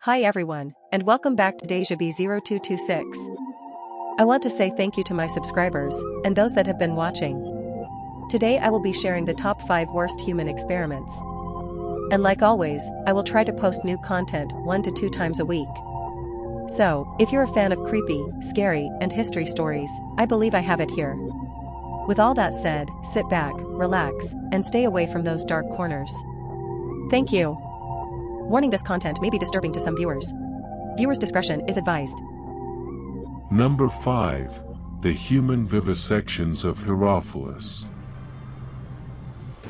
Hi everyone, and welcome back to DWWII. I want to say thank you to my subscribers, and those that have been watching. Today I will be sharing the top 5 worst human experiments. And like always, I will try to post new content 1 to 2 times a week. So, if you're a fan of creepy, scary, and history stories, I believe I have it here. With all that said, sit back, relax, and stay away from those dark corners. Thank you. Warning: this content may be disturbing to some viewers. Viewers' discretion is advised. Number 5. The Human Vivisections of Herophilus.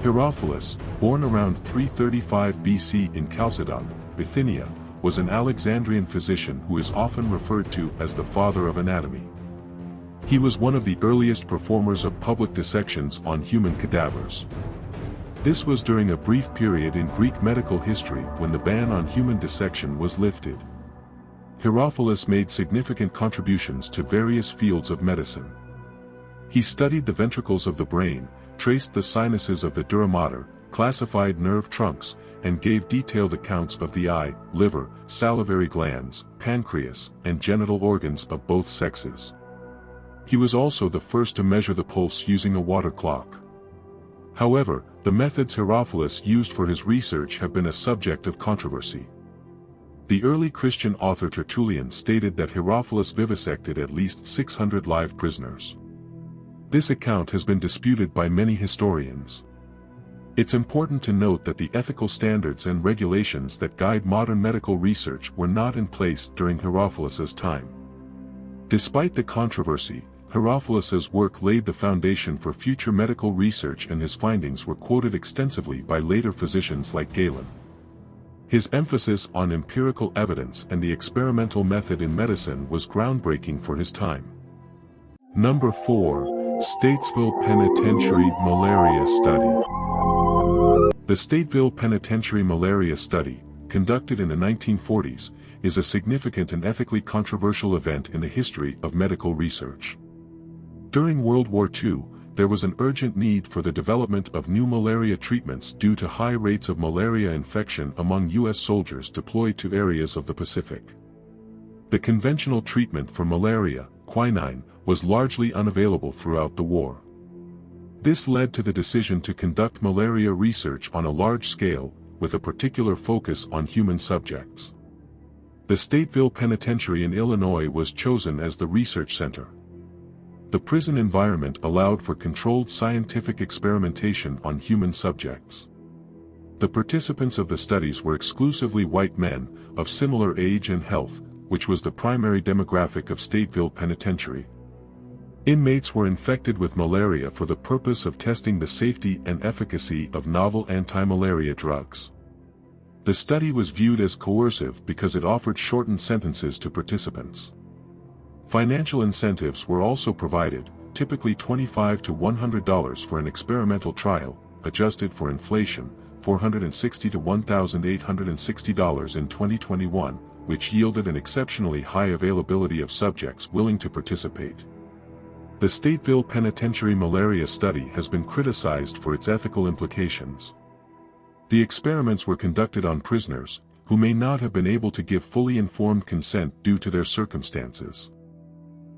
Herophilus, born around 335 BC in Chalcedon, Bithynia, was an Alexandrian physician who is often referred to as the father of anatomy. He was one of the earliest performers of public dissections on human cadavers. This was during a brief period in Greek medical history when the ban on human dissection was lifted. Herophilus made significant contributions to various fields of medicine. He studied the ventricles of the brain, traced the sinuses of the dura mater, classified nerve trunks, and gave detailed accounts of the eye, liver, salivary glands, pancreas, and genital organs of both sexes. He was also the first to measure the pulse using a water clock. However, the methods Herophilus used for his research have been a subject of controversy. The early Christian author Tertullian stated that Herophilus vivisected at least 600 live prisoners. This account has been disputed by many historians. It's important to note that the ethical standards and regulations that guide modern medical research were not in place during Herophilus's time. Despite the controversy, Herophilus's work laid the foundation for future medical research, and his findings were quoted extensively by later physicians like Galen. His emphasis on empirical evidence and the experimental method in medicine was groundbreaking for his time. Number 4. Stateville Penitentiary Malaria Study. The Stateville Penitentiary Malaria Study, conducted in the 1940s, is a significant and ethically controversial event in the history of medical research. During World War II, there was an urgent need for the development of new malaria treatments due to high rates of malaria infection among U.S. soldiers deployed to areas of the Pacific. The conventional treatment for malaria, quinine, was largely unavailable throughout the war. This led to the decision to conduct malaria research on a large scale, with a particular focus on human subjects. The Stateville Penitentiary in Illinois was chosen as the research center. The prison environment allowed for controlled scientific experimentation on human subjects. The participants of the studies were exclusively white men, of similar age and health, which was the primary demographic of Stateville Penitentiary. Inmates were infected with malaria for the purpose of testing the safety and efficacy of novel anti-malaria drugs. The study was viewed as coercive because it offered shortened sentences to participants. Financial incentives were also provided, typically $25 to $100 for an experimental trial, adjusted for inflation, $460 to $1,860 in 2021, which yielded an exceptionally high availability of subjects willing to participate. The Stateville Penitentiary Malaria Study has been criticized for its ethical implications. The experiments were conducted on prisoners, who may not have been able to give fully informed consent due to their circumstances.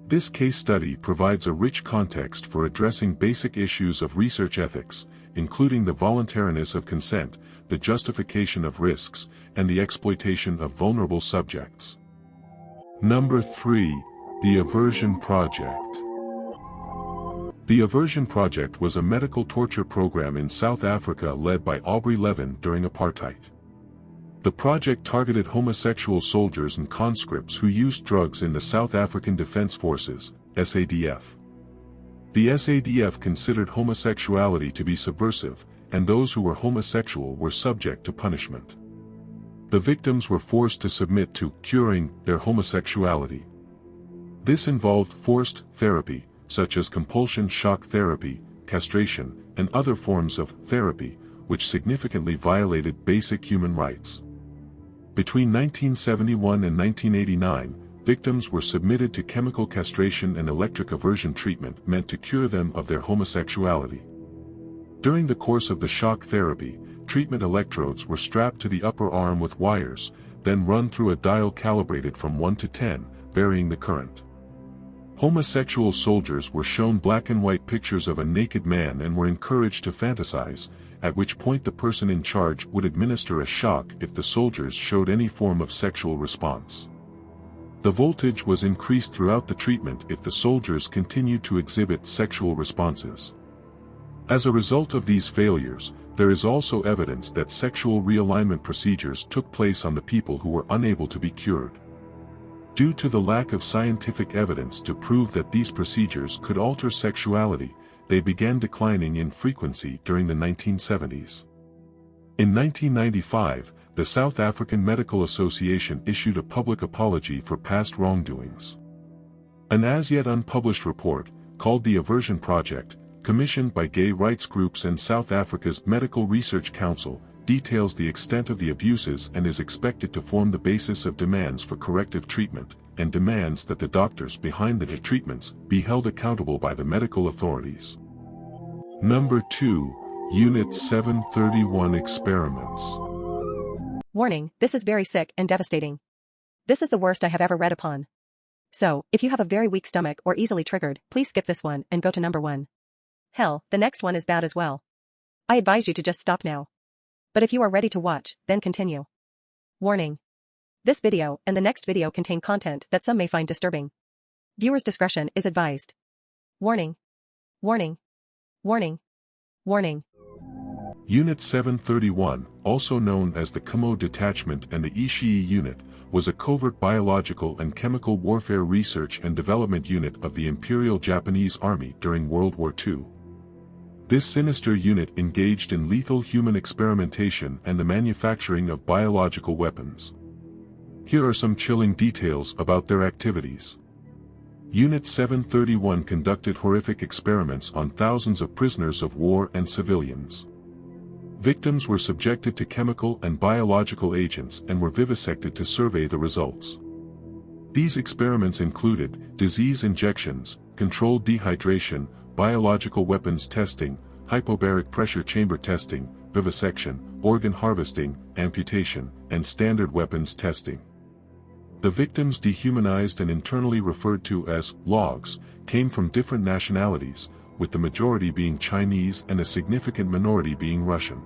This case study provides a rich context for addressing basic issues of research ethics, including the voluntariness of consent, the justification of risks, and the exploitation of vulnerable subjects. Number 3. The Aversion Project. The Aversion Project was a medical torture program in South Africa led by Aubrey Levin during apartheid. The project targeted homosexual soldiers and conscripts who used drugs in the South African Defence Forces, SADF. The SADF considered homosexuality to be subversive, and those who were homosexual were subject to punishment. The victims were forced to submit to curing their homosexuality. This involved forced therapy, such as compulsion shock therapy, castration, and other forms of therapy, which significantly violated basic human rights. Between 1971 and 1989, victims were submitted to chemical castration and electric aversion treatment meant to cure them of their homosexuality. During the course of the shock therapy, treatment electrodes were strapped to the upper arm with wires, then run through a dial calibrated from 1 to 10, varying the current. Homosexual soldiers were shown black and white pictures of a naked man and were encouraged to fantasize, at which point the person in charge would administer a shock if the soldiers showed any form of sexual response. The voltage was increased throughout the treatment if the soldiers continued to exhibit sexual responses. As a result of these failures, there is also evidence that sexual realignment procedures took place on the people who were unable to be cured. Due to the lack of scientific evidence to prove that these procedures could alter sexuality, they began declining in frequency during the 1970s. In 1995, the South African Medical Association issued a public apology for past wrongdoings. An as-yet unpublished report, called the Aversion Project, commissioned by gay rights groups and South Africa's Medical Research Council, details the extent of the abuses and is expected to form the basis of demands for corrective treatment, and demands that the doctors behind the treatments be held accountable by the medical authorities. Number 2. Unit 731 Experiments. Warning, this is very sick and devastating. This is the worst I have ever read upon. So, if you have a very weak stomach or easily triggered, please skip this one and go to number 1. Hell, the next one is bad as well. I advise you to just stop now. But if you are ready to watch, then continue. Warning. This video and the next video contain content that some may find disturbing. Viewers' discretion is advised. Warning. Warning. Warning. Warning. Unit 731, also known as the Kamo Detachment and the Ishii Unit, was a covert biological and chemical warfare research and development unit of the Imperial Japanese Army during World War II. This sinister unit engaged in lethal human experimentation and the manufacturing of biological weapons. Here are some chilling details about their activities. Unit 731 conducted horrific experiments on thousands of prisoners of war and civilians. Victims were subjected to chemical and biological agents and were vivisected to survey the results. These experiments included disease injections, controlled dehydration, biological weapons testing, hypobaric pressure chamber testing, vivisection, organ harvesting, amputation, and standard weapons testing. The victims, dehumanized and internally referred to as logs, came from different nationalities, with the majority being Chinese and a significant minority being Russian.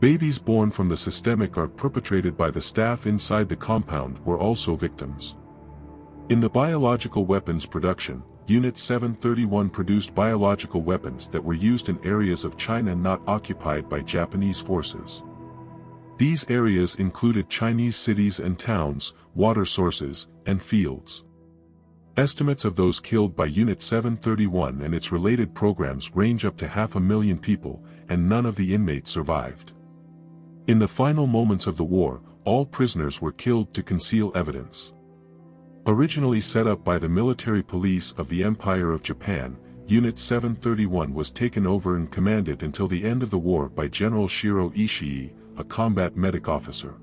Babies born from the systemic or perpetrated by the staff inside the compound were also victims. In the biological weapons production, Unit 731 produced biological weapons that were used in areas of China not occupied by Japanese forces. These areas included Chinese cities and towns, water sources, and fields. Estimates of those killed by Unit 731 and its related programs range up to 500,000 people, and none of the inmates survived. In the final moments of the war, all prisoners were killed to conceal evidence. Originally set up by the military police of the Empire of Japan, Unit 731 was taken over and commanded until the end of the war by General Shiro Ishii, a combat medic officer.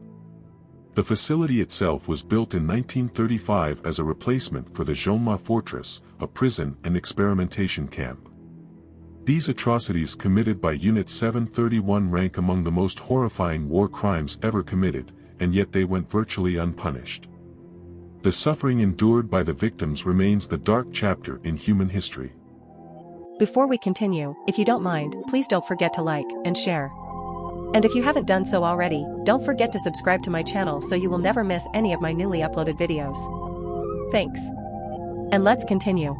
The facility itself was built in 1935 as a replacement for the Zonma Fortress, a prison and experimentation camp. These atrocities committed by Unit 731 rank among the most horrifying war crimes ever committed, and yet they went virtually unpunished. The suffering endured by the victims remains the dark chapter in human history. Before we continue, if you don't mind, please don't forget to like and share. And if you haven't done so already, don't forget to subscribe to my channel so you will never miss any of my newly uploaded videos. Thanks. And let's continue.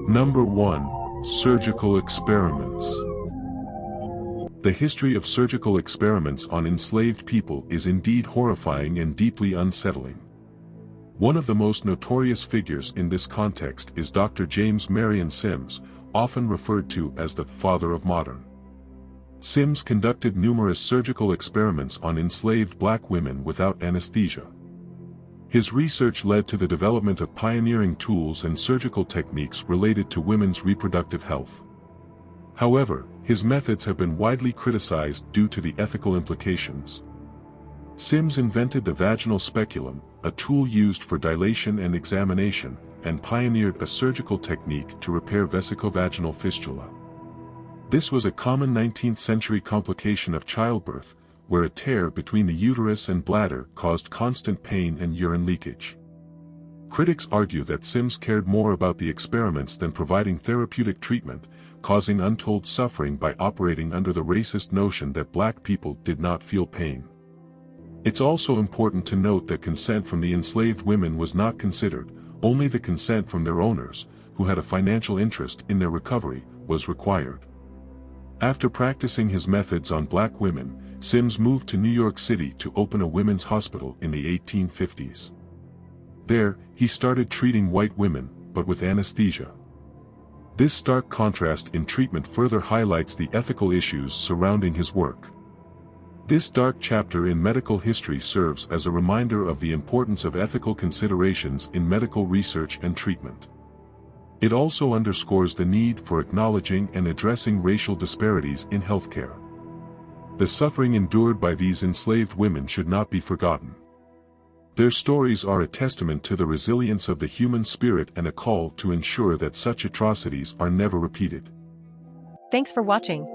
Number 1. Surgical experiments. The history of surgical experiments on enslaved people is indeed horrifying and deeply unsettling. One of the most notorious figures in this context is Dr. James Marion Sims, often referred to as the father of modern. Sims conducted numerous surgical experiments on enslaved black women without anesthesia. His research led to the development of pioneering tools and surgical techniques related to women's reproductive health. However, his methods have been widely criticized due to the ethical implications. Sims invented the vaginal speculum, a tool used for dilation and examination, and pioneered a surgical technique to repair vesicovaginal fistula. This was a common 19th-century complication of childbirth, where a tear between the uterus and bladder caused constant pain and urine leakage. Critics argue that Sims cared more about the experiments than providing therapeutic treatment, causing untold suffering by operating under the racist notion that black people did not feel pain. It's also important to note that consent from the enslaved women was not considered, only the consent from their owners, who had a financial interest in their recovery, was required. After practicing his methods on black women, Sims moved to New York City to open a women's hospital in the 1850s. There, he started treating white women, but with anesthesia. This stark contrast in treatment further highlights the ethical issues surrounding his work. This dark chapter in medical history serves as a reminder of the importance of ethical considerations in medical research and treatment. It also underscores the need for acknowledging and addressing racial disparities in healthcare. The suffering endured by these enslaved women should not be forgotten. Their stories are a testament to the resilience of the human spirit and a call to ensure that such atrocities are never repeated. Thanks for watching.